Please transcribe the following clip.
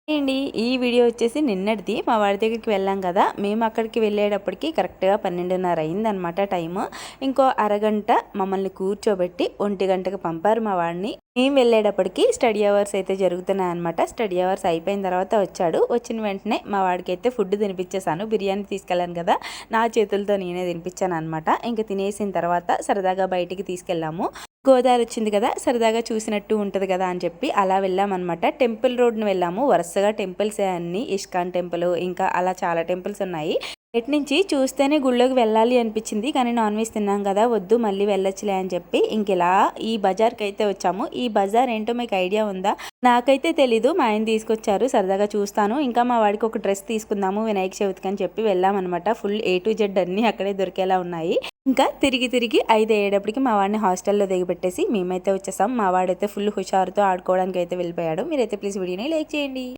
అండి ఈ వీడియో వచ్చేసి నిన్నటిది మా వాడి దగ్గరికి వెళ్ళాం కదా. మేము అక్కడికి వెళ్ళేటప్పటికి కరెక్ట్గా 12:30 అయిందనమాట టైము. ఇంకో అరగంట మమ్మల్ని కూర్చోబెట్టి 1 గంటకు పంపారు మా వాడిని. మేము వెళ్ళేటప్పటికి స్టడీ అవర్స్ అయితే జరుగుతున్నాయి అనమాట. స్టడీ అవర్స్ అయిపోయిన తర్వాత వచ్చాడు. వచ్చిన వెంటనే మా వాడికి అయితే ఫుడ్ తినిపించేసాను. బిర్యానీ తీసుకెళ్ళాను కదా, నా చేతులతో నేనే తినిపించాను అనమాట. ఇంకా తినేసిన తర్వాత సరదాగా బయటికి తీసుకెళ్ళాము. గోదావరి వచ్చింది కదా, సరదాగా చూసినట్టు ఉంటుంది కదా అని చెప్పి అలా వెళ్ళామన్నమాట. టెంపుల్ రోడ్ని వెళ్ళాము. వరుసగా టెంపుల్స్ అన్నీ, ఇస్కాన్ టెంపుల్ ఇంకా అలా చాలా టెంపుల్స్ ఉన్నాయి. బయట నుంచి చూస్తేనే గుళ్ళోకి వెళ్ళాలి అనిపించింది, కానీ నాన్ వెజ్ తిన్నాం కదా, వద్దు మళ్ళీ వెళ్ళొచ్చులే అని చెప్పి ఇంకెలా ఈ బజార్కి అయితే వచ్చాము. ఈ బజార్ ఏంటో మీకు ఐడియా ఉందా? నాకైతే తెలీదు, మా ఆయన తీసుకొచ్చారు. సరదాగా చూస్తాను. ఇంకా మా వాడికి ఒక డ్రెస్ తీసుకుందాము వినాయక చవితికి అని చెప్పి వెళ్ళామన్నమాట. ఫుల్ A to Z అన్నీ అక్కడే దొరికేలా ఉన్నాయి. ఇంకా తిరిగి 5 అయ్యేటప్పటికి మా వాడిని హాస్టల్లో దిగబెట్టేసి మేమైతే వచ్చేసాం. మా వాడైతే ఫుల్ హుషారుతో ఆడుకోవడానికి అయితే వెళ్ళిపోయాడు. మీరైతే ప్లీజ్ వీడియోని లైక్ చేయండి.